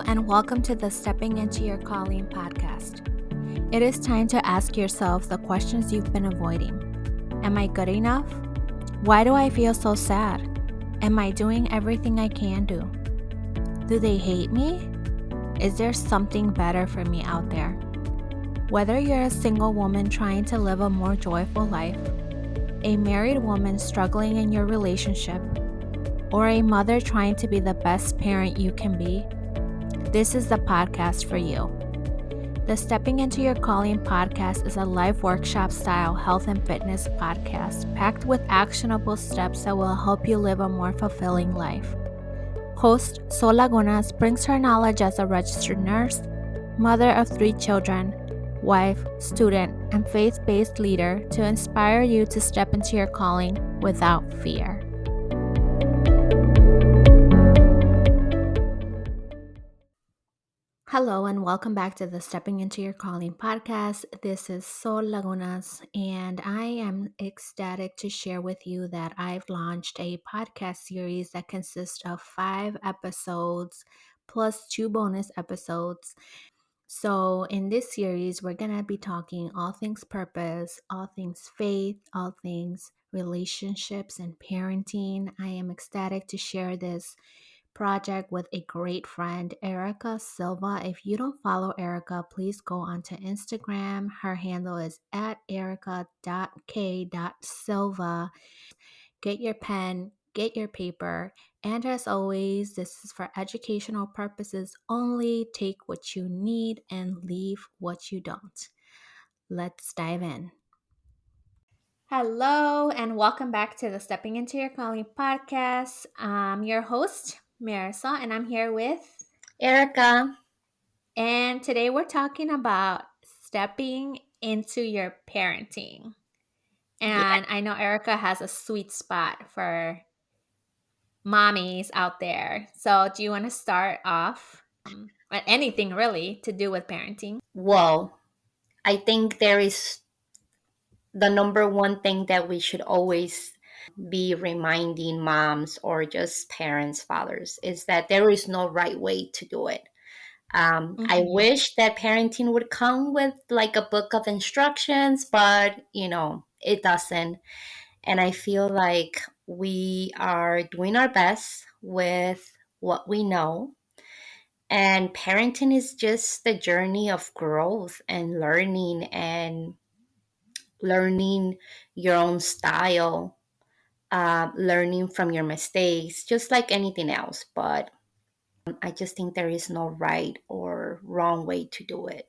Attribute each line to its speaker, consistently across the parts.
Speaker 1: and welcome to the Stepping Into Your Calling podcast. It is time to ask yourself the questions you've been avoiding. Am I good enough? Why do I feel so sad? Am I doing everything I can do? Do they hate me? Is there something better for me out there? Whether you're a single woman trying to live a more joyful life, a married woman struggling in your relationship, or a mother trying to be the best parent you can be, this is the podcast for you. The Stepping Into Your Calling podcast is a live workshop style health and fitness podcast packed with actionable steps that will help you live a more fulfilling life. Host Sol Lagunas brings her knowledge as a registered nurse, mother of 3 children, wife, student, and faith-based leader to inspire you to step into your calling without fear. Hello and welcome back to the Stepping Into Your Calling podcast. This is Sol Lagunas, and I am ecstatic to share with you that I've launched a podcast series that consists of 5 episodes plus 2 bonus episodes. So in this series, we're going to be talking all things purpose, all things faith, all things relationships and parenting. I am ecstatic to share this project with a great friend, Erika Silva. If you don't follow Erika, please go onto Instagram. Her handle is at erica.k.silva. Get your pen, get your paper, and as always, this is for educational purposes only. Take what you need and leave what you don't. Let's dive in. Hello, and welcome back to the Stepping Into Your Calling podcast. I'm your host, Marisol, and I'm here with
Speaker 2: Erika.
Speaker 1: And today we're talking about stepping into your parenting.
Speaker 2: Yeah.
Speaker 1: And I know Erika has a sweet spot for mommies out there. So do you want to start off at anything really to do with parenting?
Speaker 2: Well, I think there is the number one thing that we should always be reminding moms or just parents, fathers, is that there is no right way to do it. I
Speaker 1: Mm-hmm.
Speaker 2: wish that parenting would come with like a book of instructions, but it doesn't. And I feel like we are doing our best with what we know. And parenting is just the journey of growth and learning your own style, learning from your mistakes, just like anything else. But I just think there is no right or wrong way to do it.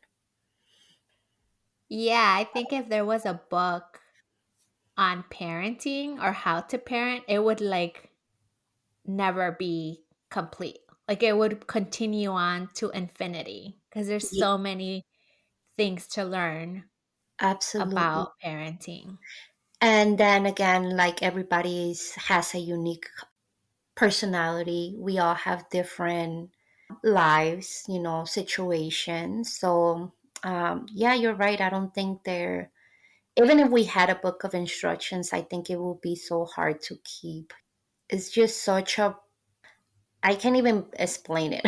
Speaker 1: Yeah, I think if there was a book on parenting or how to parent, it would like never be complete. Like it would continue on to infinity because there's
Speaker 2: Ye-
Speaker 1: so many things to learn
Speaker 2: Absolutely.
Speaker 1: about parenting.
Speaker 2: And then again, like has a unique personality. We all have different lives, situations. So, yeah, you're right. I don't think even if we had a book of instructions, I think it would be so hard to keep. It's just I can't even explain it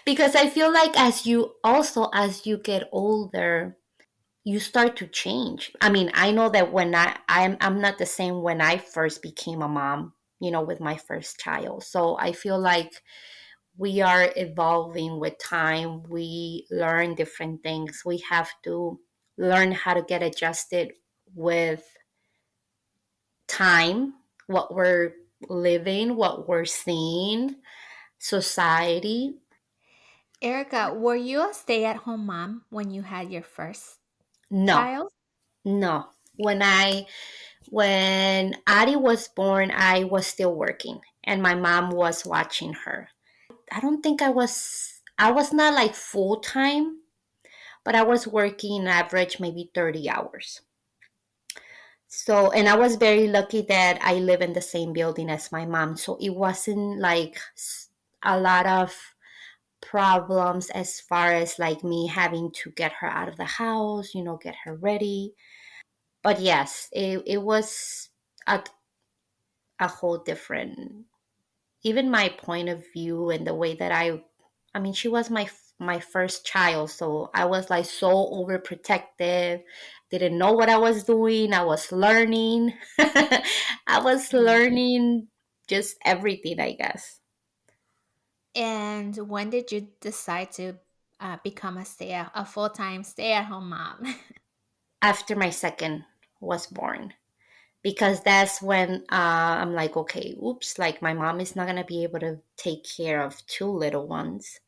Speaker 2: because I feel like as you get older, you start to change. I mean, I know that when I'm not the same when I first became a mom, with my first child. So I feel like we are evolving with time. We learn different things. We have to learn how to get adjusted with time, what we're living, what we're seeing, society.
Speaker 1: Erica, were you a stay-at-home mom when you had your first
Speaker 2: No,
Speaker 1: child?
Speaker 2: no. When Addie was born, I was still working and my mom was watching her. I don't think I was not like full time, but I was working average maybe 30 hours. So, and I was very lucky that I live in the same building as my mom. So it wasn't like a lot of problems as far as like me having to get her out of the house, get her ready. But yes, it was a whole different, even my point of view and the way that I I mean, she was my first child, so I was like so overprotective. Didn't know what I was doing. I was learning. I was
Speaker 1: Yeah.
Speaker 2: learning just everything, I guess.
Speaker 1: And when did you decide to become a full time stay at home mom?
Speaker 2: After my second was born, because that's when I'm like, okay, oops, like my mom is not gonna be able to take care of two little ones.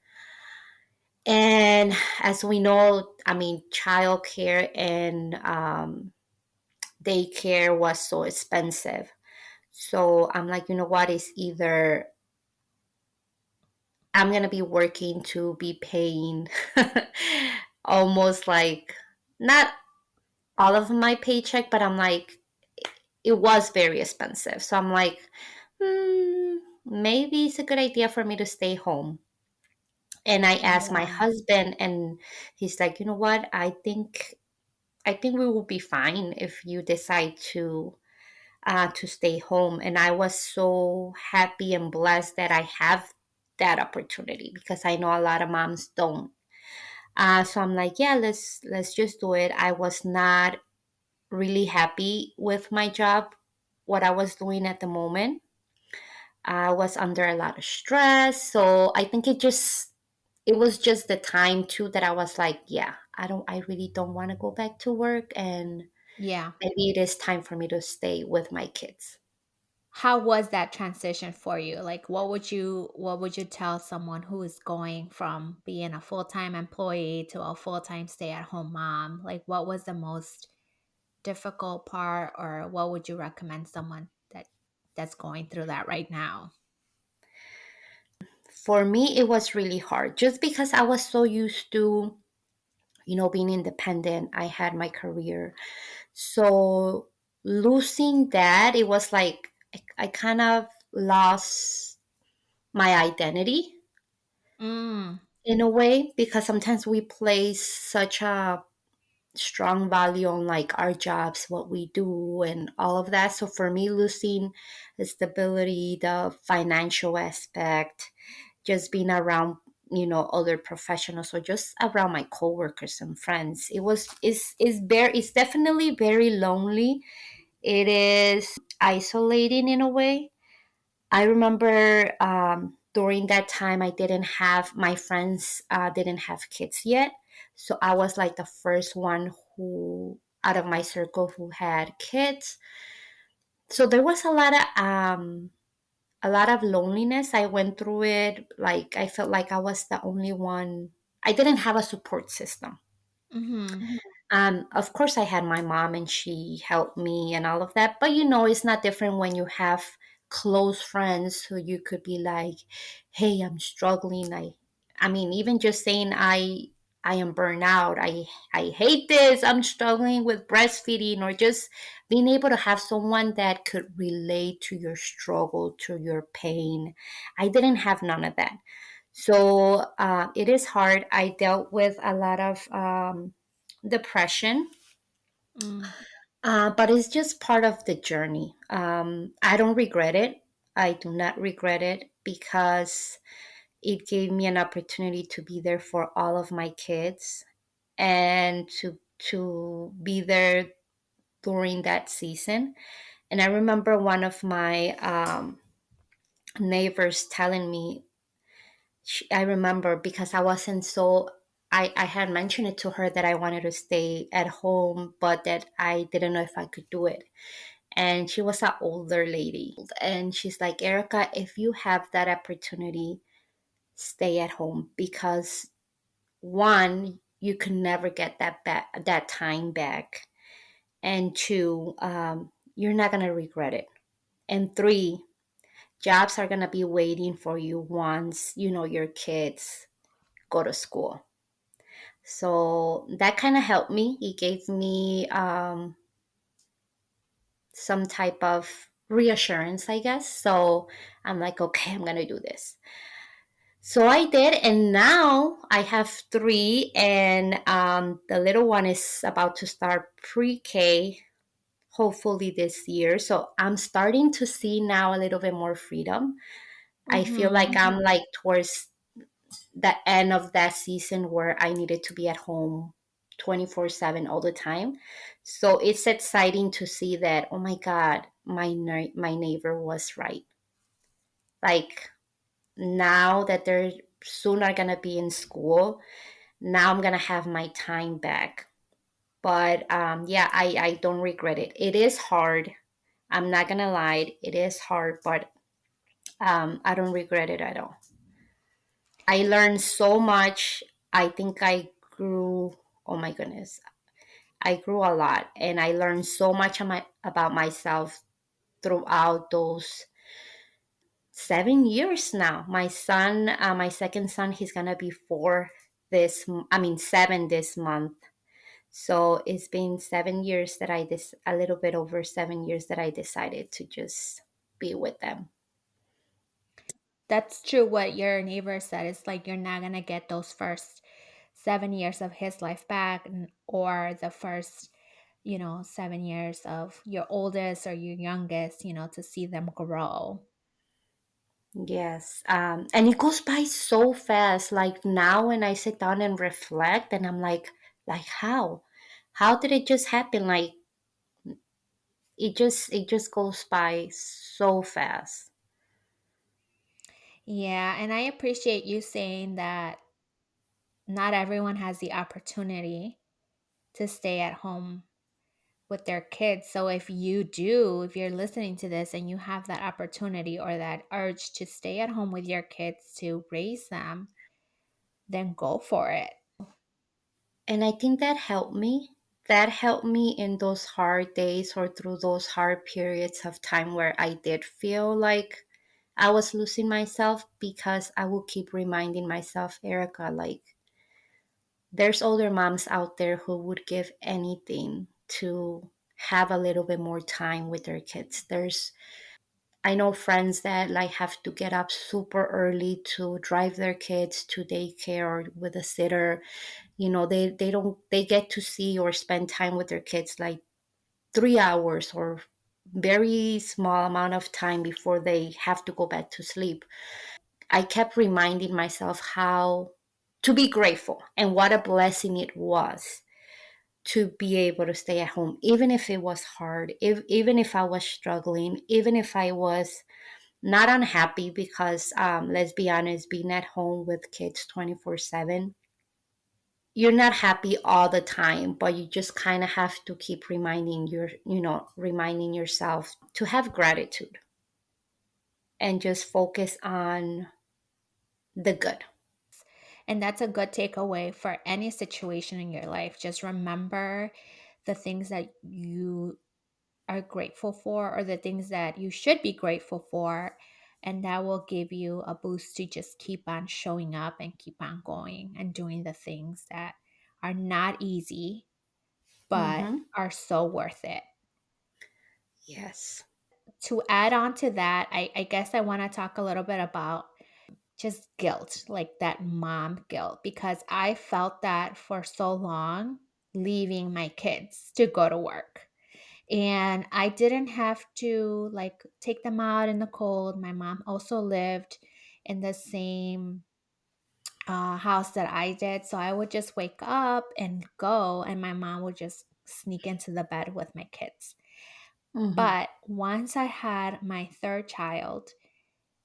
Speaker 2: And as we know, I mean, childcare and daycare was so expensive. So I'm like, you know what? It's either I'm going to be working to be paying almost like not all of my paycheck, but I'm like, it was very expensive. So I'm like, maybe it's a good idea for me to stay home. And I asked my
Speaker 1: Yeah.
Speaker 2: husband, and he's like, you know what? I think we will be fine if you decide to stay home. And I was so happy and blessed that I have that opportunity, because I know a lot of moms don't. So I'm like, yeah, let's just do it. I was not really happy with my job, what I was doing at the moment. I was under a lot of stress, so I think it was just the time too that I was like, yeah, I really don't want to go back to work, and
Speaker 1: Yeah.
Speaker 2: maybe it is time for me to stay with my kids.
Speaker 1: How was that transition for you? Like what would you tell someone who is going from being a full-time employee to a full-time stay-at-home mom? Like what was the most difficult part, or what would you recommend someone that's going through that right now?
Speaker 2: For me, it was really hard just because I was so used to, being independent. I had my career. So losing that, it was like I kind of lost my identity
Speaker 1: Mm,
Speaker 2: in a way, because sometimes we place such a strong value on like our jobs, what we do, and all of that. So for me, losing the stability, the financial aspect, just being around, other professionals, or just around my coworkers and friends, it's definitely very lonely. It is isolating in a way. I remember during that time, I didn't have my friends didn't have kids yet, so I was like the first one who out of my circle who had kids. So there was a lot of loneliness. I went through it. Like I felt like I was the only one. I didn't have a support system.
Speaker 1: mm-hmm.
Speaker 2: Of course, I had my mom and she helped me and all of that. But it's not different when you have close friends who you could be like, "Hey, I'm struggling." I mean, even just saying I am burnt out. I hate this. I'm struggling with breastfeeding, or just being able to have someone that could relate to your struggle, to your pain. I didn't have none of that. So it is hard. I dealt with a lot of depression,
Speaker 1: Mm,
Speaker 2: but it's just part of the journey. I don't regret it. I do not regret it, because it gave me an opportunity to be there for all of my kids, and to be there during that season. And I remember one of my neighbors telling me, I remember, because I wasn't so, I had mentioned it to her that I wanted to stay at home, but that I didn't know if I could do it. And she was an older lady. And she's like, Erica, if you have that opportunity, stay at home, because one, you can never get that time back. And two, you're not going to regret it. And three, jobs are going to be waiting for you once, your kids go to school. So that kind of helped me. It gave me some type of reassurance, I guess. So I'm like, okay, I'm going to do this. So I did. And now I have three, and the little one is about to start pre K, hopefully this year. So I'm starting to see now a little bit more freedom. I feel
Speaker 1: mm-hmm.
Speaker 2: like I'm like towards the end of that season where I needed to be at home 24/7 all the time. So it's exciting to see that, oh my God, my neighbor was right. Like now that they're soon are going to be in school, now I'm going to have my time back. But yeah, I don't regret it. It is hard. I'm not going to lie. It is hard, but I don't regret it at all. I learned so much. I think I grew, oh my goodness, I grew a lot and I learned so much about myself throughout those 7 years now. My son, my second son, he's gonna be I mean, 7 this month. So it's been 7 years that a little bit over 7 years that I decided to just be with them.
Speaker 1: That's true what your neighbor said. It's like you're not going to get those first 7 years of his life back, or the first, 7 years of your oldest or your youngest, to see them grow.
Speaker 2: Yes. And it goes by so fast. Like now when I sit down and reflect and I'm like how? How did it just happen? Like it just goes by so fast.
Speaker 1: Yeah. And I appreciate you saying that not everyone has the opportunity to stay at home with their kids. So if you do, if you're listening to this and you have that opportunity or that urge to stay at home with your kids to raise them, then go for it.
Speaker 2: And I think that helped me. That helped me in those hard days or through those hard periods of time where I did feel like I was losing myself because I will keep reminding myself, Erica, like there's older moms out there who would give anything to have a little bit more time with their kids. I know friends that like have to get up super early to drive their kids to daycare or with a sitter. They get to see or spend time with their kids like 3 hours or very small amount of time before they have to go back to sleep. I kept reminding myself how to be grateful and what a blessing it was to be able to stay at home, even if it was hard, even if I was struggling, even if I was not unhappy, because let's be honest, being at home with kids 24/7, you're not happy all the time, but you just kind of have to keep reminding yourself to have gratitude and just focus on the good.
Speaker 1: And that's a good takeaway for any situation in your life. Just remember the things that you are grateful for, or the things that you should be grateful for. And that will give you a boost to just keep on showing up and keep on going and doing the things that are not easy, but
Speaker 2: Mm-hmm.
Speaker 1: are so worth it.
Speaker 2: Yes.
Speaker 1: To add on to that, I guess I want to talk a little bit about just guilt, like that mom guilt, because I felt that for so long, leaving my kids to go to work. And I didn't have to like take them out in the cold. My mom also lived in the same house that I did. So I would just wake up and go, and my mom would just sneak into the bed with my kids.
Speaker 2: Mm-hmm.
Speaker 1: But once I had my third child,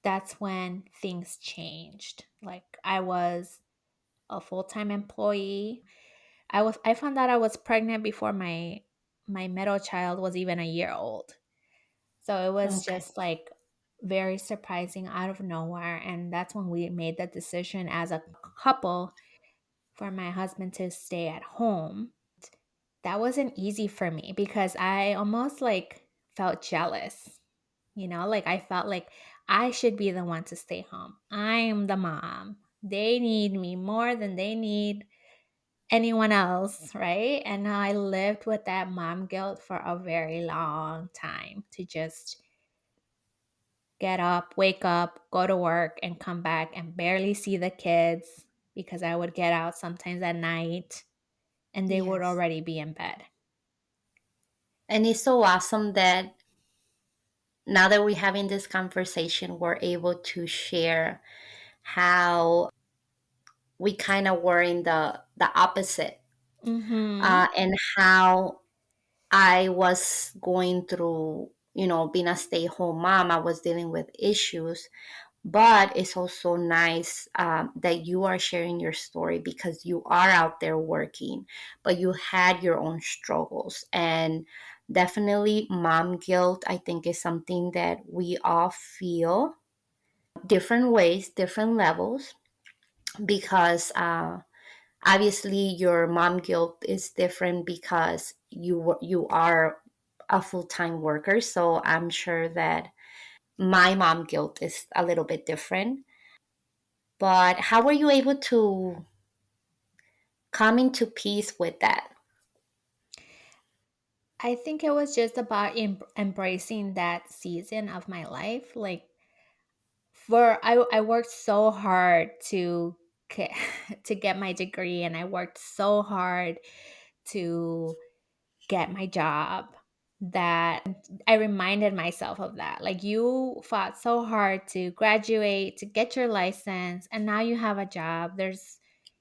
Speaker 1: that's when things changed. Like I was a full-time employee. I found out I was pregnant before my middle child was even a year old. So it was
Speaker 2: Okay.
Speaker 1: just like very surprising out of nowhere, and that's when we made the decision as a couple for my husband to stay at home. That wasn't easy for me because I almost like felt jealous. Like I felt like I should be the one to stay home. I am the mom. They need me more than they need anyone else, right? And I lived with that mom guilt for a very long time, to just get up, wake up, go to work, and come back and barely see the kids because I would get out sometimes at night and they would
Speaker 2: Yes.
Speaker 1: already be in bed.
Speaker 2: And it's so awesome that now that we're having this conversation, we're able to share how we kind of were in the opposite,
Speaker 1: Mm-hmm.
Speaker 2: and how I was going through, being a stay-at-home mom. I was dealing with issues, but it's also nice that you are sharing your story because you are out there working, but you had your own struggles. And definitely, mom guilt, I think, is something that we all feel different ways, different levels, because obviously your mom guilt is different because you are a full-time worker. So I'm sure that my mom guilt is a little bit different. But how were you able to come into peace with that?
Speaker 1: I think it was just about embracing that season of my life. Like, I worked so hard to get, to get my degree, and I worked so hard to get my job, that I reminded myself of that. Like, you fought so hard to graduate, to get your license, and now you have a job.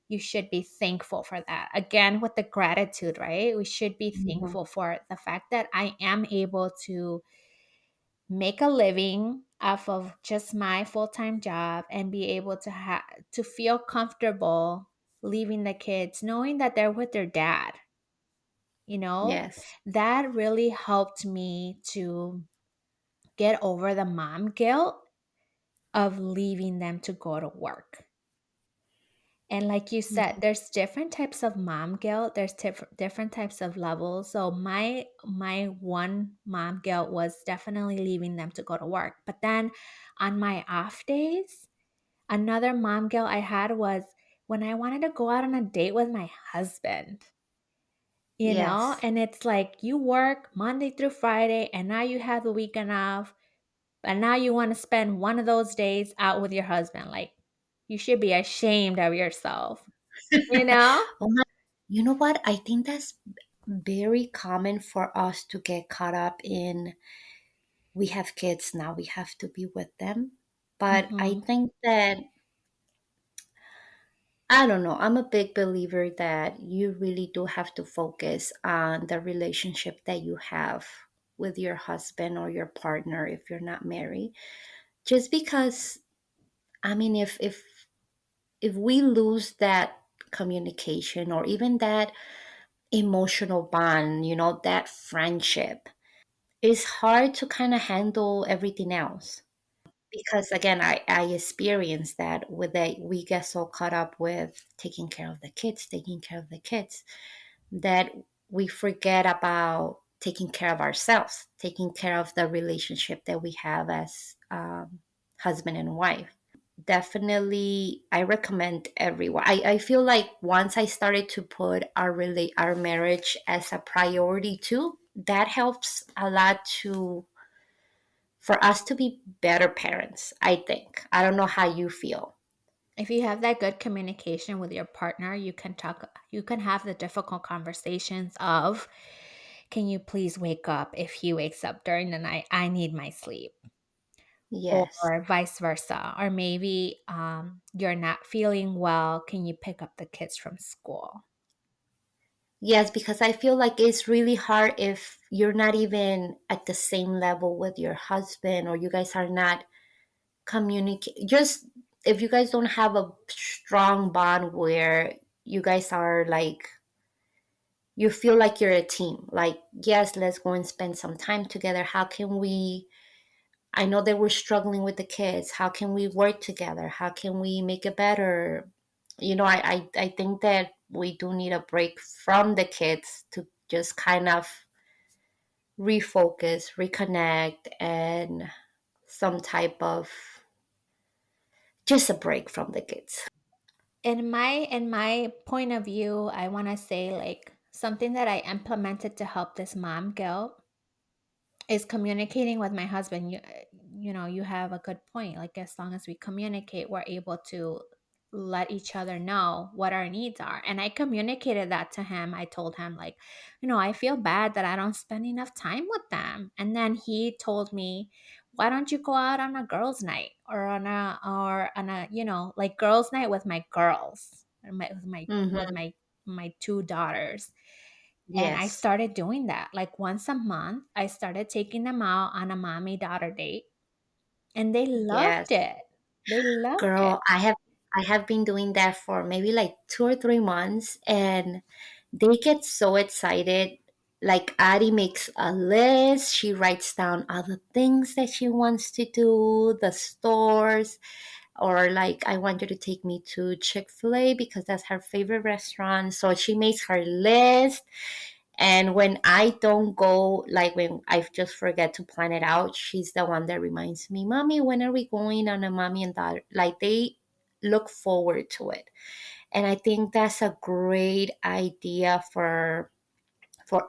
Speaker 1: You should be thankful for that. Again, with the gratitude, right? We should be
Speaker 2: Mhm.
Speaker 1: thankful for the fact that I am able to make a living off of just my full-time job and be able to feel comfortable leaving the kids knowing that they're with their dad, you know.
Speaker 2: Yes.
Speaker 1: That really helped me to get over the mom guilt of leaving them to go to work. And like you said,
Speaker 2: Mhm.
Speaker 1: there's different types of mom guilt. There's different types of levels. So my one mom guilt was definitely leaving them to go to work. But then on my off days, another mom guilt I had was when I wanted to go out on a date with my husband.
Speaker 2: Yes.
Speaker 1: And it's like you work Monday through Friday, and now you have the weekend off, and now you want to spend one of those days out with your husband. Like, you should be ashamed of yourself, you know?
Speaker 2: Oh my, you know what? I think that's very common for us to get caught up in. We have kids now, we have to be with them. But I
Speaker 1: Mm-hmm.
Speaker 2: think that, I don't know, I'm a big believer that you really do have to focus on the relationship that you have with your husband or your partner if you're not married. Just because, I mean, if we lose that communication or even that emotional bond, that friendship, it's hard to kind of handle everything else. Because again, I experienced that with that we get so caught up with taking care of the kids, that we forget about taking care of ourselves, taking care of the relationship that we have as husband and wife. Definitely, I recommend everyone. I feel like once I started to put our marriage as a priority too, that helps a lot to for us to be better parents. I think. I don't know how you feel.
Speaker 1: If you have that good communication with your partner, you can have the difficult conversations of, can you please wake up? If he wakes up during the night, I need my sleep.
Speaker 2: Yes.
Speaker 1: Or vice versa. Or maybe you're not feeling well. Can you pick up the kids from school?
Speaker 2: Yes, because I feel like it's really hard if you're not even at the same level with your husband, or you guys are not communicate. Just if you guys don't have a strong bond where you guys are like, you feel like you're a team. Like, yes, let's go and spend some time together. How can we? I know that we're struggling with the kids. How can we work together? How can we make it better? I think that we do need a break from the kids to just kind of refocus, reconnect, and some type of just a break from the kids.
Speaker 1: In my point of view, I want to say, like, something that I implemented to help this mom guilt is communicating with my husband. You have a good point. Like, as long as we communicate, we're able to let each other know what our needs are. And I communicated that to him. I told him, like, I feel bad that I don't spend enough time with them. And then he told me, why don't you go out on a girls' night, or on a like girls' night with my girls?
Speaker 2: Mm-hmm.
Speaker 1: with my two daughters. And I
Speaker 2: Yes.
Speaker 1: started doing that. Like once a month, I started taking them out on a mommy daughter date, and they
Speaker 2: Yes.
Speaker 1: loved it. They loved it.
Speaker 2: Girl, I have been doing that for maybe like 2 or 3 months, and they get so excited. Like Addie makes a list. She writes down all the things that she wants to do, the stores, or like I want you to take me to Chick-fil-A because that's her favorite restaurant. So she makes her list. And when I don't go, like when I just forget to plan it out, she's the one that reminds me, Mommy, when are we going on a mommy and daughter? Like they look forward to it. And I think that's a great idea for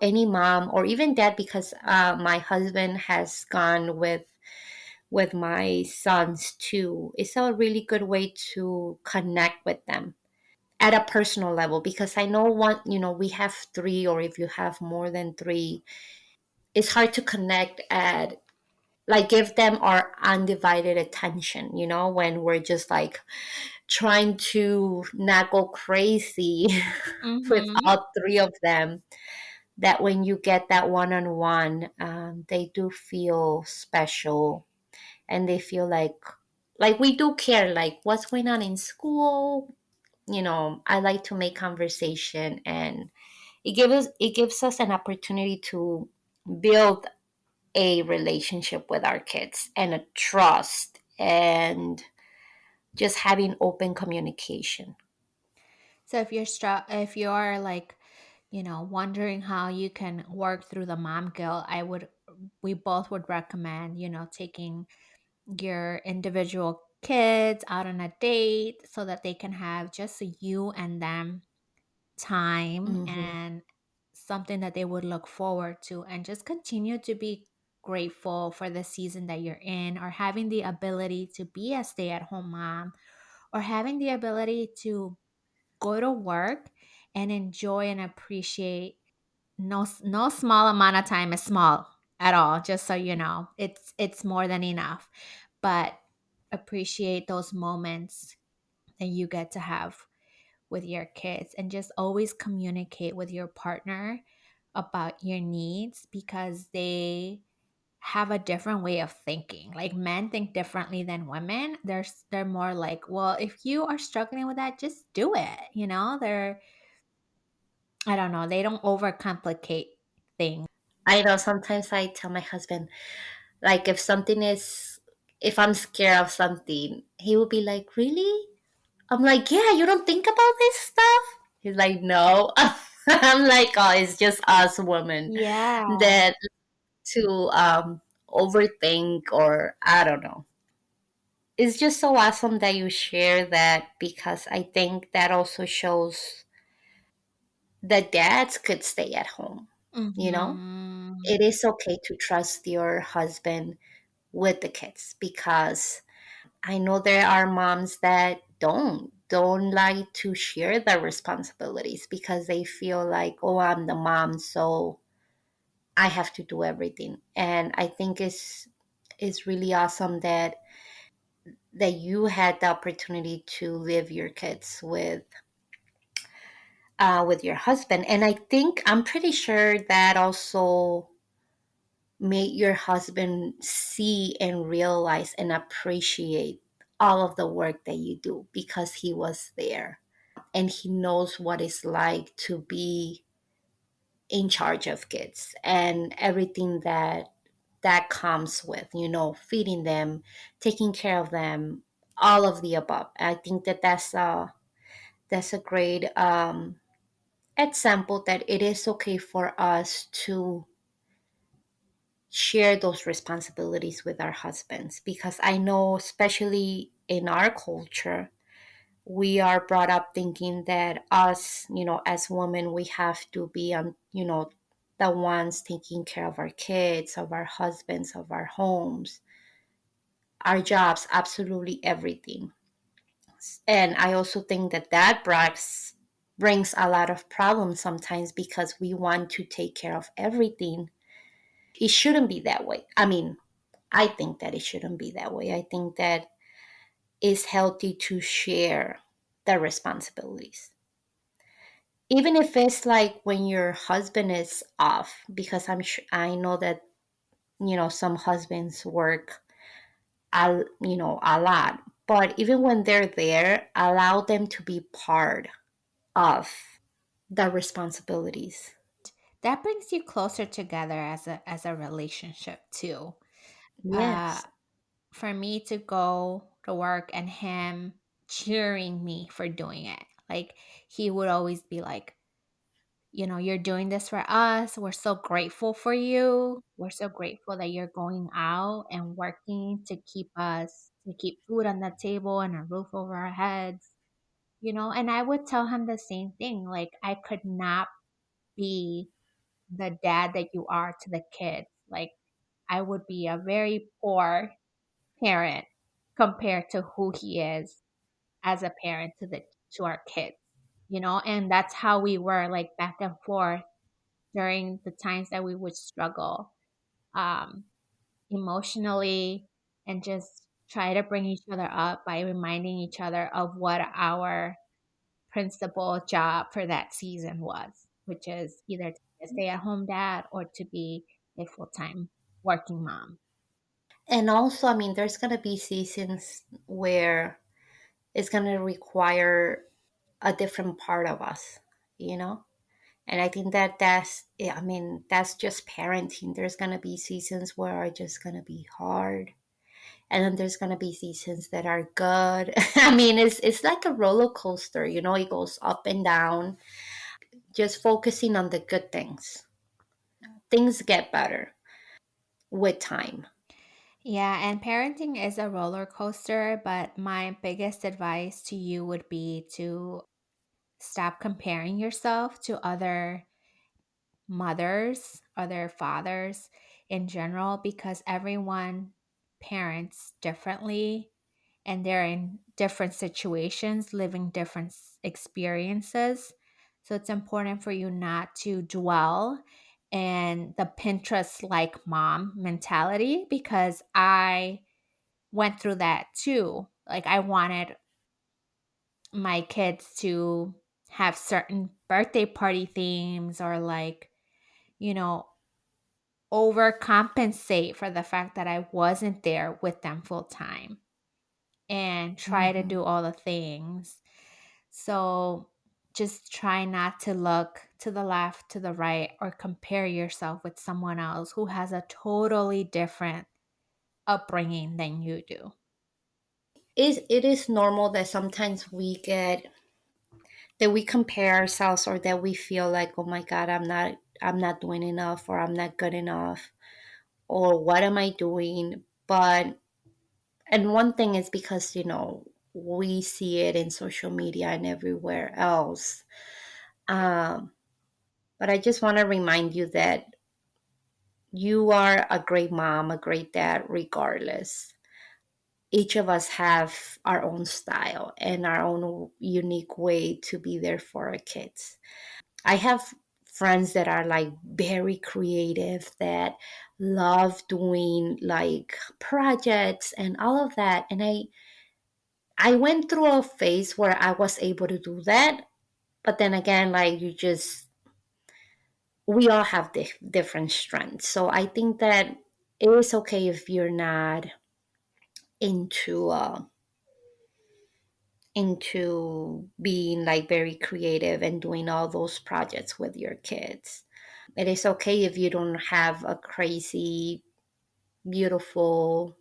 Speaker 2: any mom or even dad, because my husband has gone with my sons too. It's a really good way to connect with them at a personal level, because I know we have three, or if you have more than three, it's hard to connect at, like, give them our undivided attention, when we're just like trying to not go crazy with
Speaker 1: Mm-hmm.
Speaker 2: all three of them. That when you get that one-on-one, they do feel special, and they feel like we do care, like what's going on in school. I like to make conversation, and it gives us an opportunity to build a relationship with our kids, and a trust, and just having open communication.
Speaker 1: So if you're like, wondering how you can work through the mom guilt, we both would recommend, taking your individual kids out on a date so that they can have just you and them time,
Speaker 2: Hmm.
Speaker 1: and something that they would look forward to, and just continue to be grateful for the season that you're in, or having the ability to be a stay-at-home mom, or having the ability to go to work and enjoy and appreciate. No small amount of time is small at all, just so you know. It's more than enough. But appreciate those moments that you get to have with your kids, and just always communicate with your partner about your needs, because they have a different way of thinking. Like men think differently than women. They're more like, well, if you are struggling with that, just do it. They're, I don't know, they don't overcomplicate things.
Speaker 2: I know sometimes I tell my husband, like, if I'm scared of something, he will be like, really? I'm like, yeah, you don't think about this stuff? He's like, no. I'm like, oh, it's just us women
Speaker 1: Yeah.
Speaker 2: that to overthink, or I don't know. It's just so awesome that you share that, because I think that also shows that dads could stay at home. You know,
Speaker 1: Hmm.
Speaker 2: it is okay to trust your husband with the kids, because I know there are moms that don't like to share their responsibilities, because they feel like, oh, I'm the mom, so I have to do everything. And I think it's really awesome that you had the opportunity to live your kids with your husband. And I'm pretty sure that also made your husband see and realize and appreciate all of the work that you do, because he was there and he knows what it's like to be in charge of kids and everything that comes with, feeding them, taking care of them, all of the above. I think that's a great example that it is okay for us to share those responsibilities with our husbands, because I know, especially in our culture, we are brought up thinking that us, as women, we have to be on, the ones taking care of our kids, of our husbands, of our homes, our jobs, absolutely everything. And I also think that brings a lot of problems sometimes, because we want to take care of everything. It shouldn't be that way. I mean, I think that it shouldn't be that way. I think that it's healthy to share the responsibilities. Even if it's like when your husband is off, because I know that some husbands work a lot, but even when they're there, allow them to be part of the responsibilities.
Speaker 1: That brings you closer together as a relationship too. Uh,
Speaker 2: Yes.
Speaker 1: for me to go to work and him cheering me for doing it. Like he would always be like, you're doing this for us. We're so grateful for you. We're so grateful that you're going out and working to keep food on the table and a roof over our heads, and I would tell him the same thing. Like, I could not be the dad that you are to the kids. Like, I would be a very poor parent compared to who he is as a parent to our kids, and that's how we were, like, back and forth during the times that we would struggle um emotionally, and just try to bring each other up by reminding each other of what our principal job for that season was, which is either to be a stay-at-home dad or to be a full-time working mom.
Speaker 2: And also, I mean, there's going to be seasons where it's going to require a different part of us, you know? And I think yeah, I mean, that's just parenting. There's going to be seasons where are just going to be hard. And then there's going to be seasons that are good. I mean, it's like a roller coaster, it goes up and down. Just focusing on the good things. Things get better with time.
Speaker 1: Yeah, and parenting is a roller coaster, but my biggest advice to you would be to stop comparing yourself to other mothers, other fathers in general, because everyone parents differently and they're in different situations, living different experiences. So it's important for you not to dwell in the Pinterest like mom mentality, because I went through that too. Like, I wanted my kids to have certain birthday party themes, or, like, you know, overcompensate for the fact that I wasn't there with them full time, and try to
Speaker 2: Hmm.
Speaker 1: do all the things. So just try not to look to the left, to the right, or compare yourself with someone else who has a totally different upbringing than you do.
Speaker 2: It is normal that sometimes we compare ourselves, or that we feel like, oh my God, I'm not doing enough, or I'm not good enough, or what am I doing? But and one thing is because we see it in social media and everywhere else. um, but I just want to remind you that you are a great mom, a great dad, regardless. Each of us have our own style and our own unique way to be there for our kids. I have friends that are like very creative, that love doing like projects and all of that. And I went through a phase where I was able to do that, but then again, like, we all have different strengths. So I think that it is okay if you're not into being like very creative and doing all those projects with your kids. It is okay if you don't have a crazy, beautiful,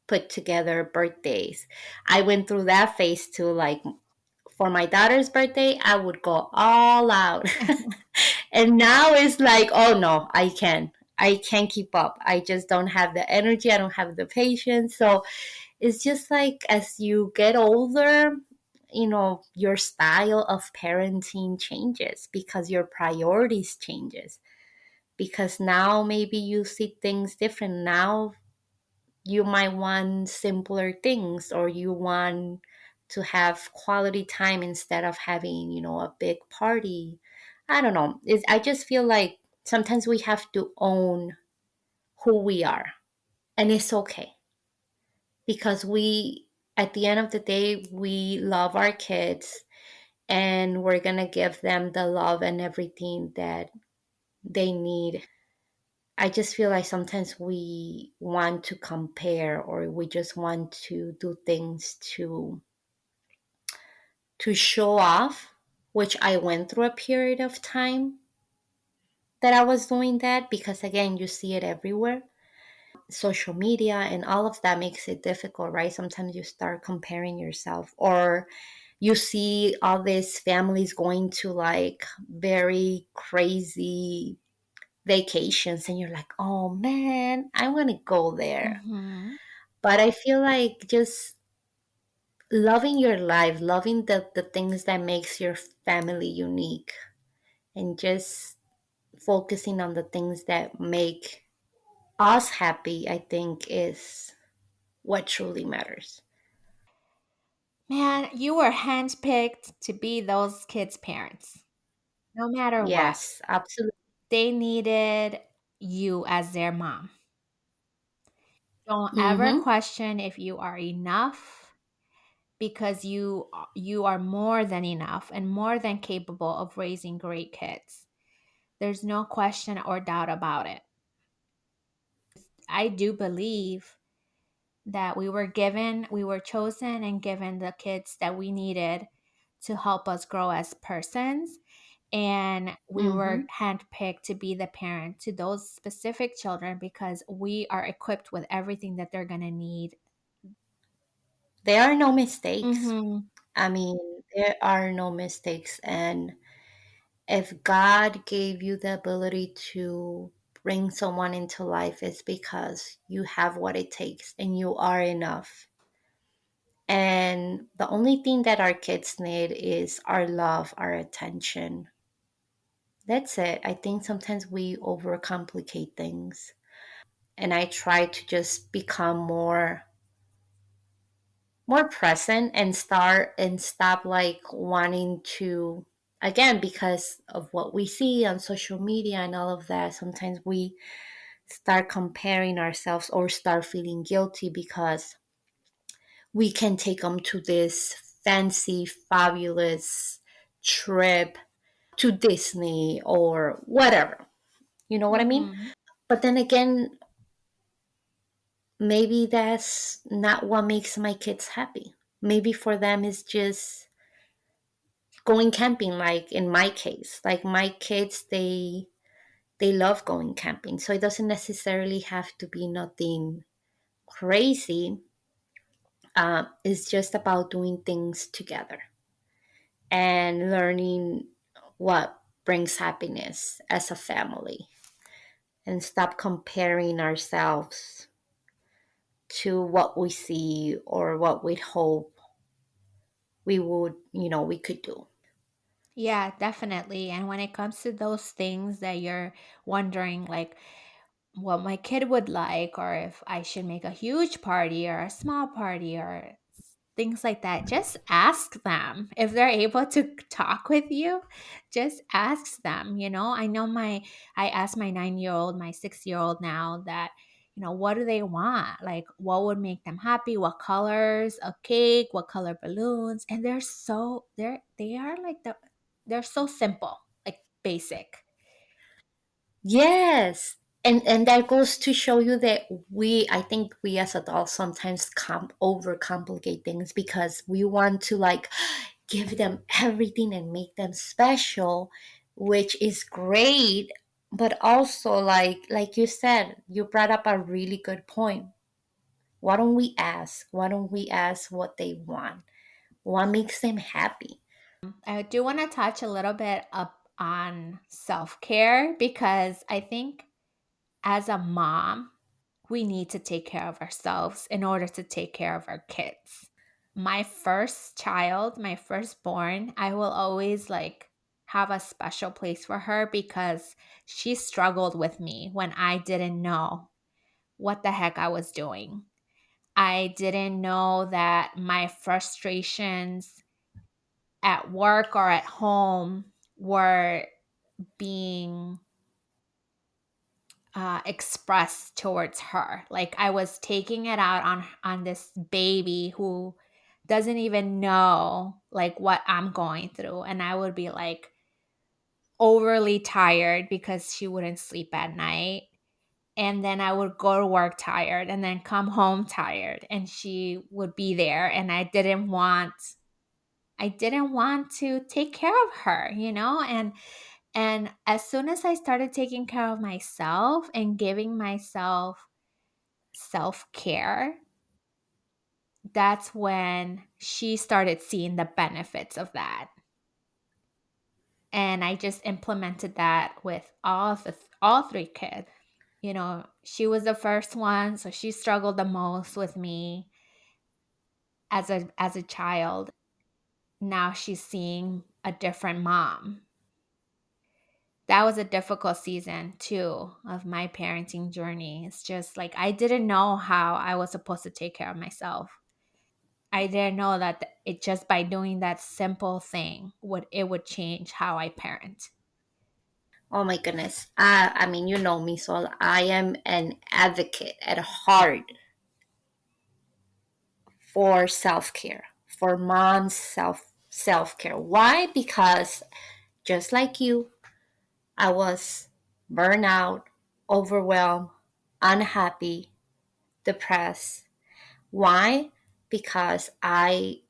Speaker 2: put together birthdays. I went through that phase too. Like, for my daughter's birthday, I would go all out. And now it's like, oh no, I can't keep up. I just don't have the energy. I don't have the patience. So it's just like, as you get older, your style of parenting changes because your priorities changes. Because now maybe you see things different. Now you might want simpler things, or you want to have quality time instead of having, a big party. I don't know. I just feel like sometimes we have to own who we are, and it's okay, because at the end of the day, we love our kids, and we're going to give them the love and everything that they need. I just feel like sometimes we want to compare, or we just want to do things to show off, which I went through a period of time that I was doing that, because again, you see it everywhere. Social media and all of that makes it difficult, right? Sometimes you start comparing yourself, or you see all these families going to like very crazy vacations, and you're like, oh man, I want to go there.
Speaker 1: Mm-hmm.
Speaker 2: But I feel like just loving your life, loving the things that makes your family unique, and just focusing on the things that make us happy, I think is what truly matters.
Speaker 1: Man, you were handpicked to be those kids' parents. No matter what,
Speaker 2: Yes, absolutely.
Speaker 1: they needed you as their mom. Don't ever
Speaker 2: Mm-hmm.
Speaker 1: question if you are enough, because you are more than enough and more than capable of raising great kids. There's no question or doubt about it. I do believe that we were chosen and given the kids that we needed to help us grow as persons. And we were
Speaker 2: Mm-hmm.
Speaker 1: handpicked to be the parent to those specific children because we are equipped with everything that they're going to need.
Speaker 2: There are no mistakes.
Speaker 1: Mm-hmm.
Speaker 2: I mean, there are no mistakes. And if God gave you the ability to bring someone into life, it's because you have what it takes and you are enough. And the only thing that our kids need is our love, our attention. That's it. I think sometimes we overcomplicate things. And I try to just become more present and stop like wanting to, again, because of what we see on social media and all of that. Sometimes we start comparing ourselves or start feeling guilty because we can take them to this fancy fabulous trip to Disney or whatever, you know what I mean?
Speaker 1: Mm-hmm.
Speaker 2: But then again, maybe that's not what makes my kids happy. Maybe for them it's just going camping, like in my case. Like my kids, they love going camping. So it doesn't necessarily have to be nothing crazy. It's just about doing things together and learning what brings happiness as a family, and stop comparing ourselves to what we see or what we hope we could do.
Speaker 1: Yeah, definitely. And when it comes to those things that you're wondering, like what my kid would like, or if I should make a huge party or a small party or things like that, just ask them. If they're able to talk with you, just ask them. I know I asked my 9-year old, my 6-year old now that, what do they want? Like, what would make them happy? What colors of cake? What color balloons? And they are like they're so simple, like basic.
Speaker 2: Yes. And that goes to show you that I think we as adults sometimes overcomplicate things because we want to like give them everything and make them special, which is great. But also, like you said, you brought up a really good point. Why don't we ask? Why don't we ask what they want? What makes them happy?
Speaker 1: I do want to touch a little bit up on self care because I think as a mom, we need to take care of ourselves in order to take care of our kids. My first child, my firstborn, I will always like have a special place for her because she struggled with me when I didn't know what the heck I was doing. I didn't know that my frustrations at work or at home were being expressed towards her. Like I was taking it out on this baby who doesn't even know like what I'm going through. And I would be like overly tired because she wouldn't sleep at night. And then I would go to work tired and then come home tired and she would be there and I didn't want to take care of her, and as soon as I started taking care of myself and giving myself self-care, that's when she started seeing the benefits of that. And I just implemented that with all three kids. She was the first one, so she struggled the most with me as a child. Now she's seeing a different mom. That was a difficult season too of my parenting journey. It's just like I didn't know how I was supposed to take care of myself. I didn't know that it just by doing that simple thing would change how I parent.
Speaker 2: Oh my goodness. I mean, you know me, so I am an advocate at heart for self care, for mom's self care. Why? Because just like you, I was burned out, overwhelmed, unhappy, depressed. Why? Because I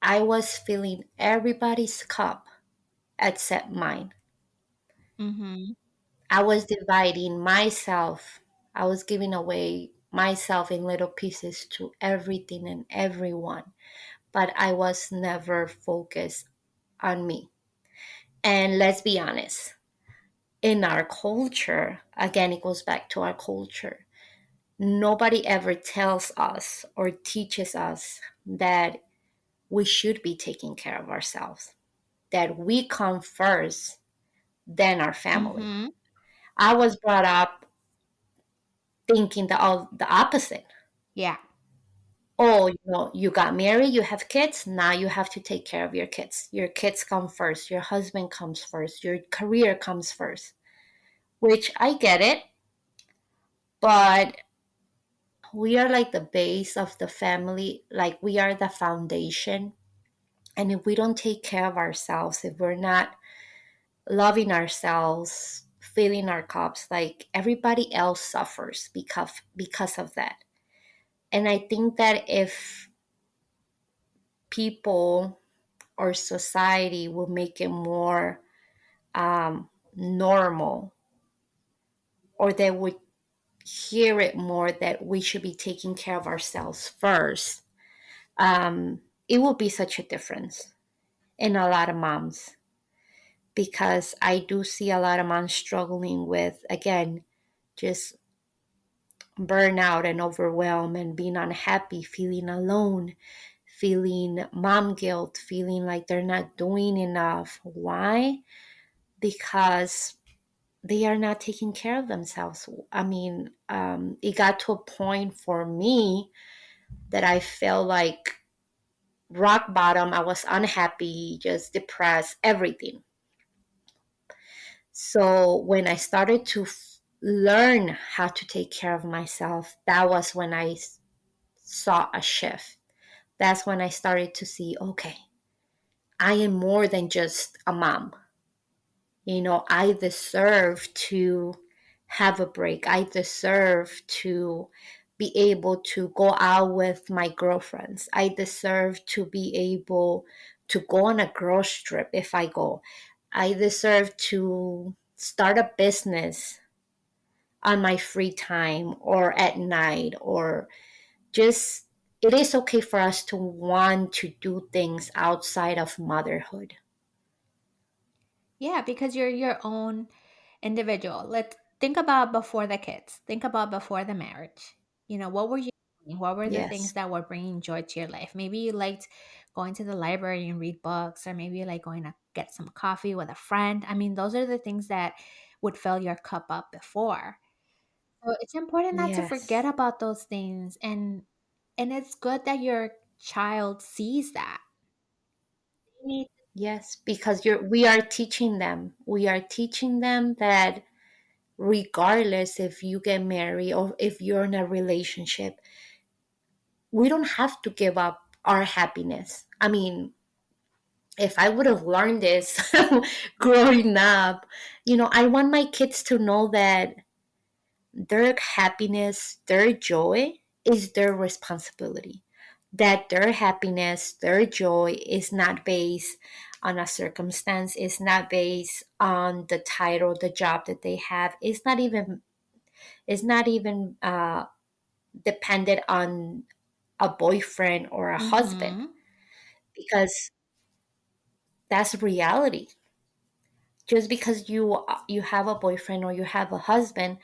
Speaker 2: was filling everybody's cup except mine.
Speaker 1: Mhm.
Speaker 2: I was dividing myself. I was giving away myself in little pieces to everything and everyone, but I was never focused on me. And let's be honest, in our culture, again, it goes back to our culture. Nobody ever tells us or teaches us that we should be taking care of ourselves, that we come first, then our family.
Speaker 1: Mhm.
Speaker 2: I was brought up thinking the opposite.
Speaker 1: Yeah.
Speaker 2: Oh, you got married, you have kids, now you have to take care of your kids. Your kids come first, your husband comes first, your career comes first, which I get it, but we are like the base of the family, like we are the foundation. And if we don't take care of ourselves, if we're not loving ourselves, filling our cups, like everybody else suffers because of that. And I think that if people or society will make it more normal, or they would hear it more that we should be taking care of ourselves first, it will be such a difference in a lot of moms, because I do see a lot of moms struggling with, again, just burnout and overwhelm and being unhappy, feeling alone, feeling mom guilt, feeling like they're not doing enough. Why? Because they are not taking care of themselves. I mean, it got to a point for me that I felt like rock bottom. I was unhappy, just depressed, everything. So when I started to learn how to take care of myself, that was when I saw a shift. That's when I started to see, okay, I am more than just a mom. I deserve to have a break. I deserve to be able to go out with my girlfriends. I deserve to be able to go on a girls trip if I go. I deserve to start a business on my free time or at night, or just it is okay for us to want to do things outside of motherhood.
Speaker 1: Yeah, because you're your own individual. Let's think about before the kids. Think about before the marriage. What were you doing? What were the things
Speaker 2: Yes.
Speaker 1: that were bringing joy to your life? Maybe you liked going to the library and read books, or maybe you like going to get some coffee with a friend. I mean, those are the things that would fill your cup up before. So it's important not to forget
Speaker 2: Yes.
Speaker 1: about those things, and it's good that your child sees that. They need-
Speaker 2: Yes, because we are teaching them. We are teaching them that regardless if you get married or if you're in a relationship, we don't have to give up our happiness. I mean, if I would have learned this growing up, I want my kids to know that their happiness, their joy is their responsibility. That their happiness, their joy is not based on a circumstance, is not based on the title, the job that they have. It's not even dependent on a boyfriend or a husband,
Speaker 1: Mm-hmm.
Speaker 2: because that's reality. Just because you have a boyfriend or you have a husband,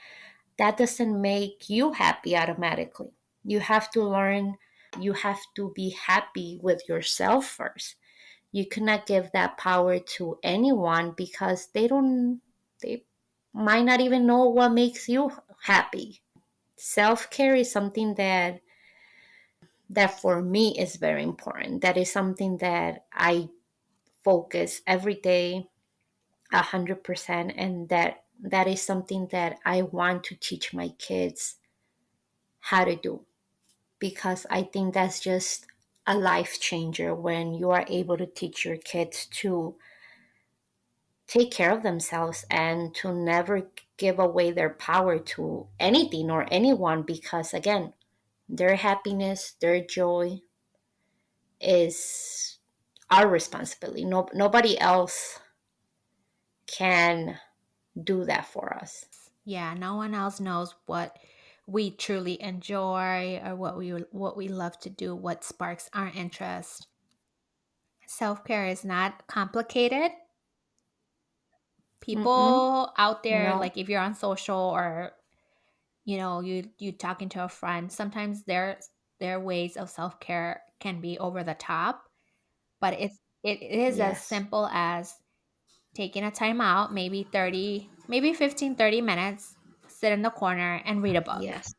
Speaker 2: that doesn't make you happy automatically. You have to learn, you have to be happy with yourself first. You cannot give that power to anyone, because they might not even know what makes you happy. Self-care is something that for me is very important. That is something that I focus every day 100%, and that is something that I want to teach my kids how to do, because I think that's just a life changer when you are able to teach your kids to take care of themselves and to never give away their power to anything or anyone, because again, their happiness, their joy is our responsibility. Nobody else can do that for us.
Speaker 1: Yeah, no one else knows what we truly enjoy or what we love to do, what sparks our interest. Self-care is not complicated.
Speaker 2: Mm-mm.
Speaker 1: People out there,
Speaker 2: No.
Speaker 1: like if you're on social or you talking to a friend, sometimes their ways of self-care can be over the top, but it is as
Speaker 2: Yes.
Speaker 1: simple as taking a time out, maybe 30, maybe 15, 30 minutes, sit in the corner and read a book.
Speaker 2: Yes.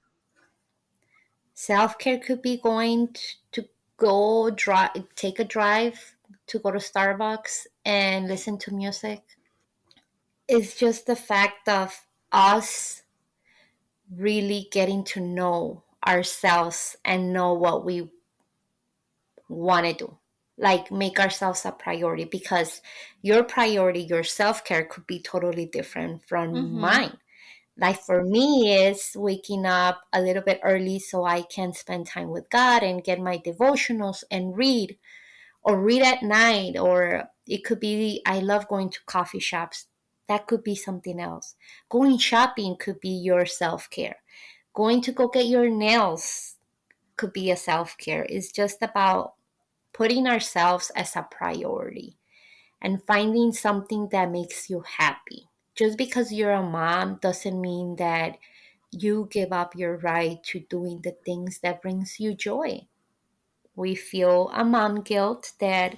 Speaker 2: Self care could be going to go drive, take a drive, to go to Starbucks and listen to music. It's just the fact of us really getting to know ourselves and know what we want to do. Like, make ourselves a priority, because your priority, your self care, could be totally different from
Speaker 1: Mm-hmm.
Speaker 2: mine. Like, for me, is waking up a little bit early so I can spend time with God and get my devotionals and read, or read at night. Or it could be, I love going to coffee shops. That could be something else. Going shopping could be your self care. Going to go get your nails could be a self care. It's just about putting ourselves as a priority and finding something that makes you happy. Just because you're a mom doesn't mean that you give up your right to doing the things that brings you joy. We feel a mom guilt that,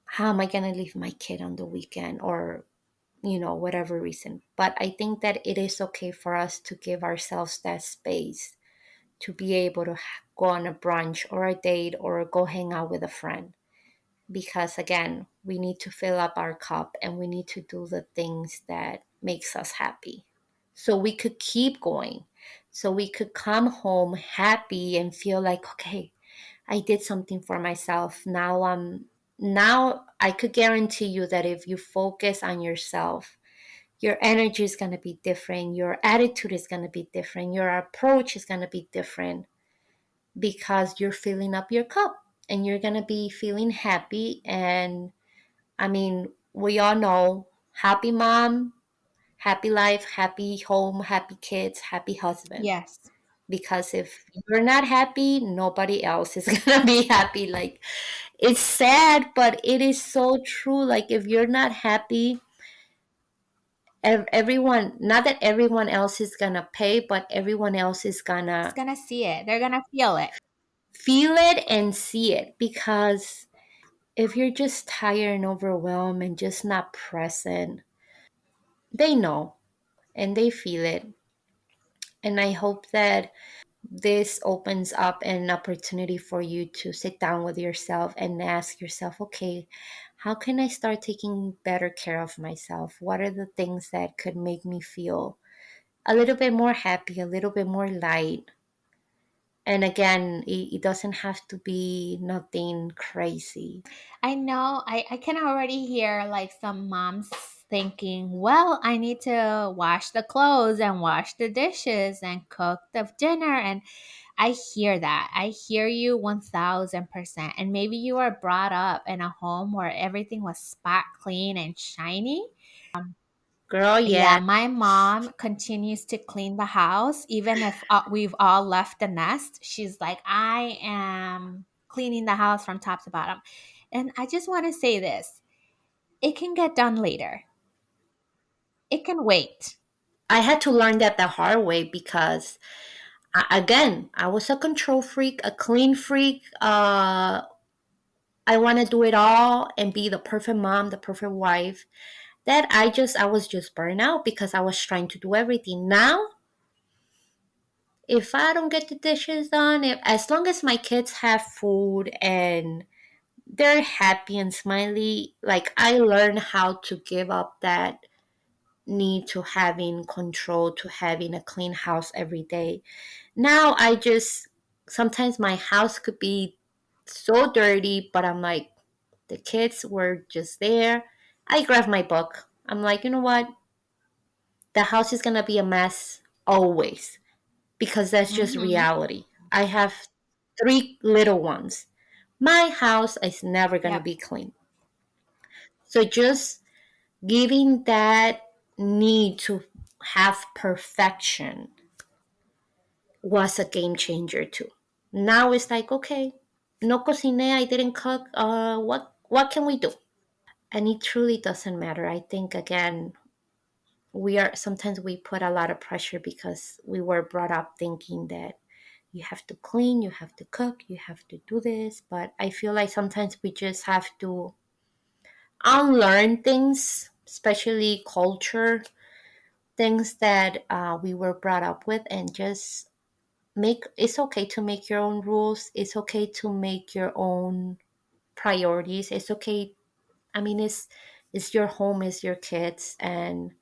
Speaker 2: how am I going to leave my kid on the weekend, or whatever reason. But I think that it is okay for us to give ourselves that space to be able to go on a brunch or a date or go hang out with a friend, because again, we need to fill up our cup and we need to do the things that makes us happy, so we could keep going, so we could come home happy and feel like, okay, I did something for myself. Now I could guarantee you that if you focus on yourself, your energy is going to be different, your attitude is going to be different, your approach is going to be different, because you're filling up your cup and you're going to be feeling happy. And I mean, we all know, happy mom, happy life, happy home, happy kids, happy husband.
Speaker 1: Yes.
Speaker 2: Because if you're not happy, nobody else is gonna be happy. Like, it's sad, but it is so true. Like, if you're not happy, everyone, not that everyone else is gonna pay, but everyone else is
Speaker 1: It's
Speaker 2: gonna
Speaker 1: gonna see it. They're gonna feel it.
Speaker 2: feel it and see it. Because if you're just tired and overwhelmed and just not present, they know and they feel it. And I hope that this opens up an opportunity for you to sit down with yourself and ask yourself, okay, how can I start taking better care of myself? What are the things that could make me feel a little bit more happy, a little bit more light, And again, it doesn't have to be nothing crazy.
Speaker 1: I know. I can already hear like some moms thinking, well, I need to wash the clothes and wash the dishes and cook the dinner. And I hear that. I hear you 1000%. And maybe you were brought up in a home where everything was spot clean and shiny.
Speaker 2: Girl,
Speaker 1: Yeah,
Speaker 2: yeah.
Speaker 1: my mom continues to clean the house even if we've all left the nest. She's like, I am cleaning the house from top to bottom. And I just want to say this, it can get done later, it can wait.
Speaker 2: I had to learn that the hard way because, again, I was a control freak, a clean freak. I want to do it all and be the perfect mom, the perfect wife. That I was just burned out because I was trying to do everything. Now, if I don't get the dishes done, as long as my kids have food and they're happy and smiley, like I learned how to give up that need to having control, to having a clean house every day. Now I just, sometimes my house could be so dirty, but I'm like, the kids were just there. I grab my book. I'm like, you know what? The house is gonna be a mess always because that's just
Speaker 1: Hmm.
Speaker 2: reality. I have three little ones. My house is never gonna
Speaker 1: Yep.
Speaker 2: be clean. So just giving that need to have perfection was a game changer too. Now it's like, okay, no cociné, I didn't cook. What can we do? And it truly doesn't matter. I think again, we are sometimes we put a lot of pressure because we were brought up thinking that you have to clean, you have to cook, you have to do this. But I feel like sometimes we just have to unlearn things, especially culture, things that we were brought up with, and just make it's okay to make your own rules. It's okay to make your own priorities. It's okay. I mean, it's your home, it's your kids, and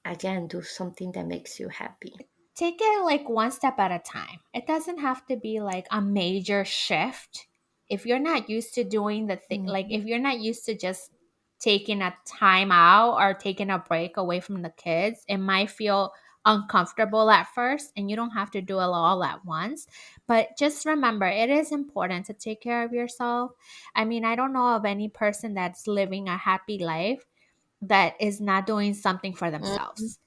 Speaker 2: again, do something that makes you happy.
Speaker 1: Take it like one step at a time. It doesn't have to be like a major shift. If you're not used to doing the thing, like
Speaker 2: Mhm.
Speaker 1: if you're not used to just taking a time out or taking a break away from the kids, it might feel uncomfortable at first and you don't have to do it all at once. But just remember, it is important to take care of yourself. I mean, I don't know of any person that's living a happy life that is not doing something for
Speaker 2: Mhm.
Speaker 1: themselves,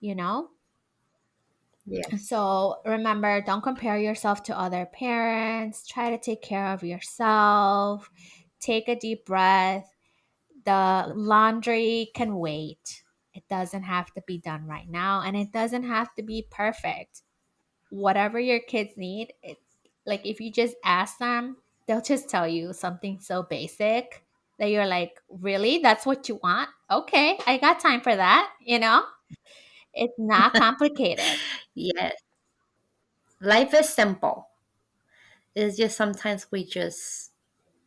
Speaker 1: you know?
Speaker 2: Yes.
Speaker 1: So remember, don't compare yourself to other parents. Try to take care of yourself. Take a deep breath. The laundry can wait. It doesn't have to be done right now, and it doesn't have to be perfect. Whatever your kids need, like if you just ask them, they'll just tell you something so basic that you're like, really? That's what you want? Okay, I got time for that, you know? It's not complicated.
Speaker 2: Yes. Life is simple. It's just sometimes we just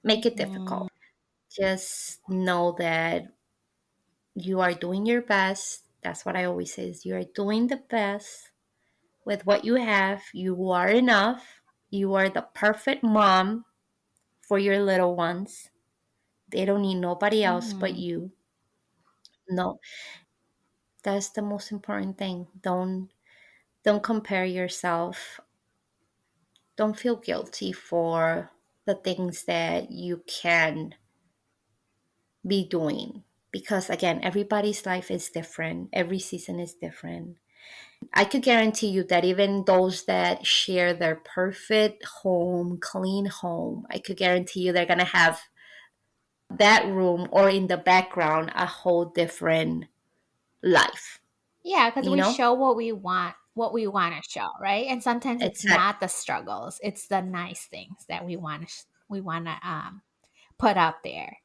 Speaker 2: make it
Speaker 1: Mhm.
Speaker 2: difficult. Just know that you are doing your best. That's what I always say is you are doing the best with what you have. You are enough. You are the perfect mom for your little ones. They don't need nobody else but
Speaker 1: Mhm.
Speaker 2: you. No, that's the most important thing. Don't compare yourself. Don't feel guilty for the things that you can be doing because again, everybody's life is different. Every season is different. I could guarantee you that even those that share their perfect home, clean home, I could guarantee you they're going to have that room or in the background a whole different life,
Speaker 1: Yeah, because
Speaker 2: you
Speaker 1: we
Speaker 2: know?
Speaker 1: show what we want to show, right? And sometimes it's
Speaker 2: Exactly.
Speaker 1: not the struggles; it's the nice things that we want to put out there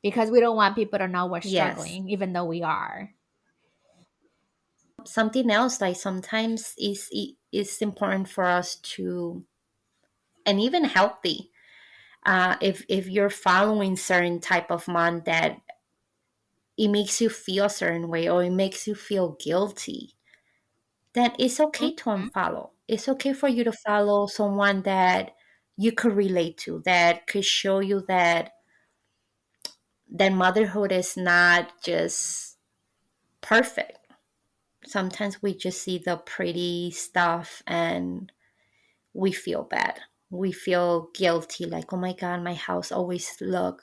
Speaker 1: because we don't want people to know we're
Speaker 2: Yes.
Speaker 1: struggling, even though we are.
Speaker 2: Something else like sometimes is important for us to, and even healthy, if you're following certain type of mom that it makes you feel a certain way or it makes you feel guilty, then it's okay to
Speaker 1: Mhm.
Speaker 2: unfollow. It's okay for you to follow someone that you could relate to, that could show you that motherhood is not just perfect. Sometimes we just see the pretty stuff and we feel bad. We feel guilty, like, oh my God, my house always look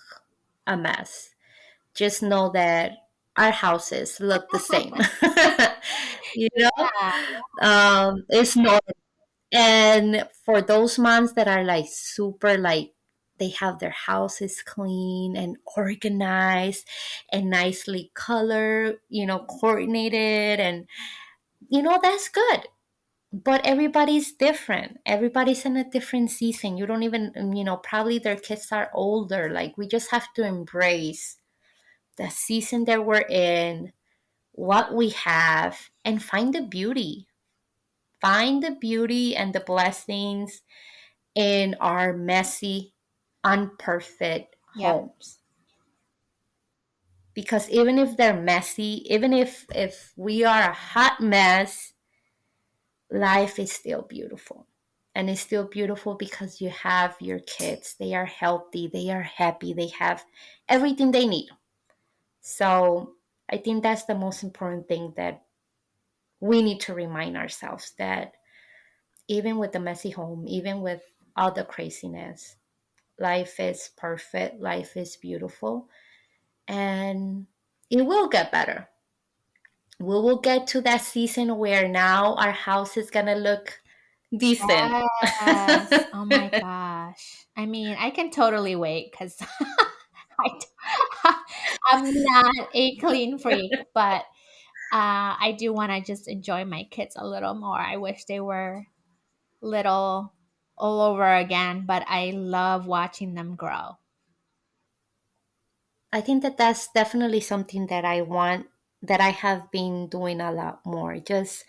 Speaker 2: a mess. Just know that our houses look the same. you know,
Speaker 1: Yeah.
Speaker 2: it's not. And for those moms that are like super like, they have their houses clean and organized and nicely colored, coordinated, and that's good. But everybody's different. Everybody's in a different season. You don't even, probably their kids are older. Like, we just have to embrace the season that we're in, what we have, and find the beauty. Find the beauty and the blessings in our messy, unperfect
Speaker 1: Yep.
Speaker 2: homes. Because even if they're messy, even if we are a hot mess, life is still beautiful. And it's still beautiful because you have your kids. They are healthy, they are happy, they have everything they need. So I think that's the most important thing, that we need to remind ourselves that even with the messy home, even with all the craziness, life is perfect, life is beautiful, and it will get better. We will get to that season where now our house is gonna look decent.
Speaker 1: Yes. Oh my gosh. I mean, I can totally wait because I'm not a clean freak, but I do want to just enjoy my kids a little more. I wish they were little all over again, but I love watching them grow.
Speaker 2: I think that that's definitely something that I want, that I have been doing a lot more. Just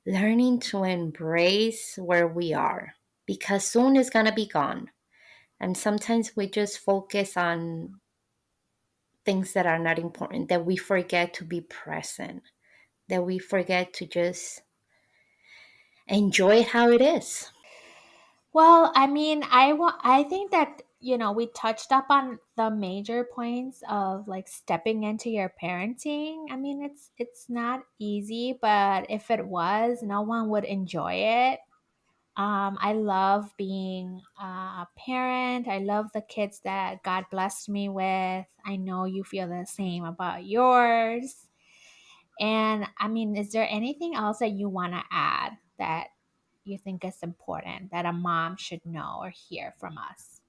Speaker 2: learning to embrace where we are, because soon it's gonna be gone. And sometimes we just focus on things that are not important, that we forget to be present, that we forget to just enjoy how it is.
Speaker 1: Well, I mean, I think that, we touched up on the major points of like stepping into your parenting. I mean, it's not easy, but if it was, no one would enjoy it. I love being a parent. I love the kids that God blessed me with. I know you feel the same about yours. And I mean, is there anything else that you want to add that you think is important that a mom should know or hear from us?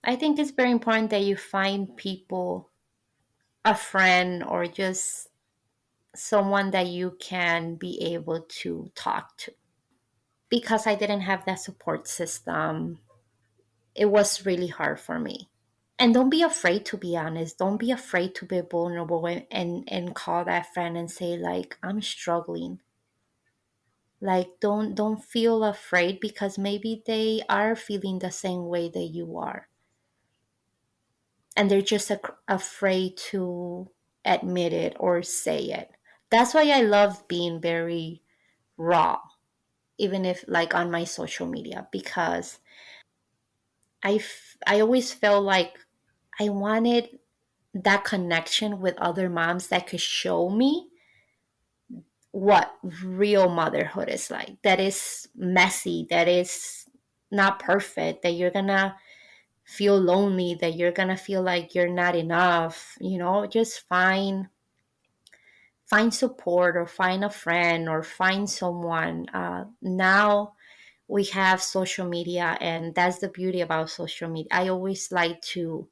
Speaker 2: I think it's very important that you find people, a friend, or just someone that you can be able to talk to. Because I didn't have that support system, it was really hard for me. And don't be afraid to be honest. Don't be afraid to be vulnerable, and call that friend and say, like, I'm struggling. Like, don't feel afraid, because maybe they are feeling the same way that you are, and they're just afraid to admit it or say it. That's why I love being very raw, even if like on my social media, because I always felt like I wanted that connection with other moms that could show me what real motherhood is like. That is messy, that is not perfect, that you're gonna feel lonely, that you're gonna feel like you're not enough. Just find support, or find a friend, or find someone. Now we have social media, and that's the beauty about social media. I always like to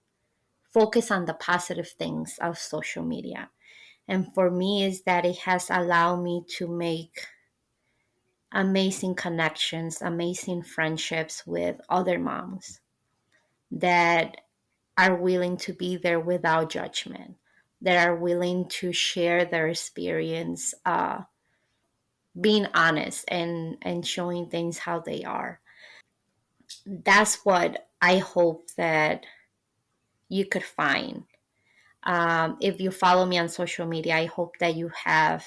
Speaker 2: focus on the positive things of social media. And for me, is that it has allowed me to make amazing connections, amazing friendships with other moms that are willing to be there without judgment, that are willing to share their experience, being honest, and showing things how they are. That's what I hope that you could find. If you follow me on social media, I hope that you have.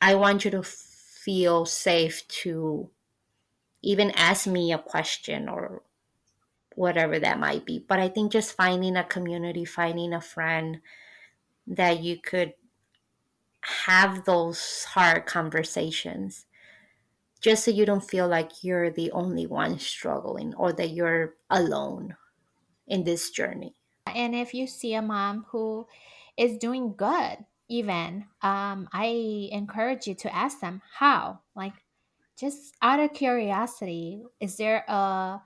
Speaker 2: I want you to feel safe to even ask me a question or whatever that might be. But I think just finding a community, finding a friend that you could have those hard conversations, just so you don't feel like you're the only one struggling or that you're alone in this journey.
Speaker 1: And if you see a mom who is doing good, even, I encourage you to ask them how. Like, just out of curiosity, is there a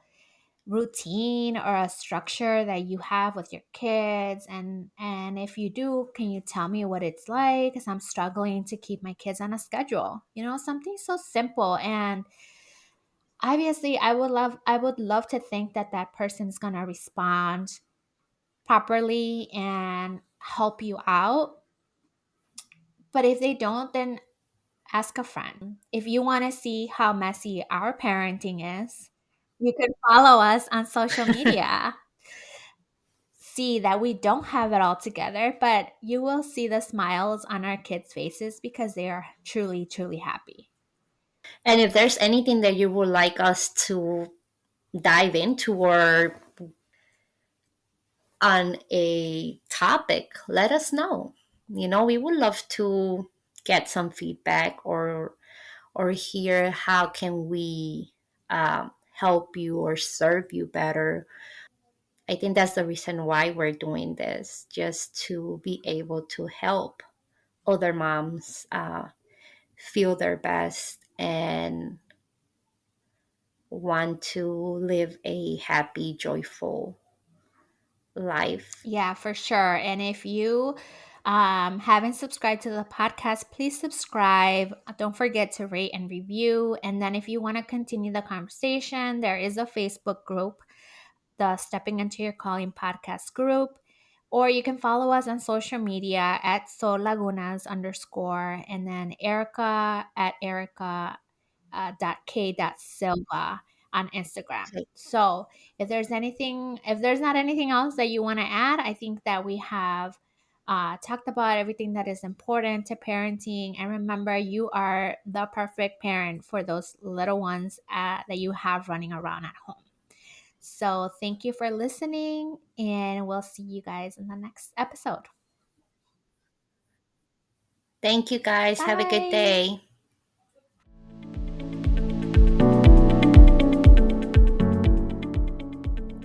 Speaker 1: routine or a structure that you have with your kids? And if you do, can you tell me what it's like? Because I'm struggling to keep my kids on a schedule. Something so simple. And obviously, I would love to think that that person's gonna respond properly and help you out. But if they don't, then ask a friend. If you want to see how messy our parenting is, you can follow us on social media. See that we don't have it all together, but you will see the smiles on our kids' faces because they are truly, truly happy.
Speaker 2: And if there's anything that you would like us to dive into or on a topic, let us know. We would love to get some feedback or hear how can we help you or serve you better. I think that's the reason why we're doing this, just to be able to help other moms feel their best and want to live a happy, joyful life.
Speaker 1: Yeah, for sure. And if you haven't subscribed to the podcast, please subscribe. Don't forget to rate and review. And then if you want to continue the conversation, there is a Facebook group, the Stepping Into Your Calling podcast group. Or you can follow us on social media at Lagunas _, and then Erica at Erica .k.silva on Instagram. So if there's not anything else that you want to add, I think that we have talked about everything that is important to parenting. And remember, you are the perfect parent for those little ones that you have running around at home. So thank you for listening, and we'll see you guys in the next episode.
Speaker 2: Thank you guys. Have a good
Speaker 1: Bye.
Speaker 2: day.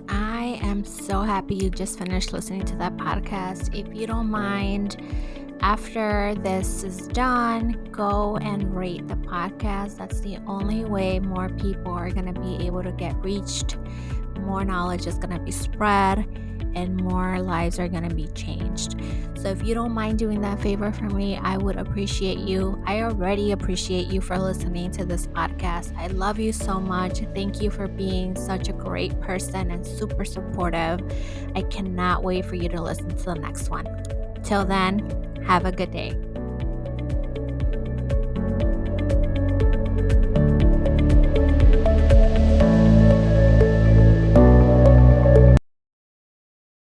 Speaker 1: I am so happy you just finished listening to that podcast. If you don't mind, after this is done, go and rate the podcast. That's the only way more people are going to be able to get reached, more knowledge is going to be spread, and more lives are going to be changed. So if you don't mind doing that favor for me, I would appreciate you. I already appreciate you for listening to this podcast. I love you so much. Thank you for being such a great person and super supportive. I cannot wait for you to listen to the next one. Till then, have a good day.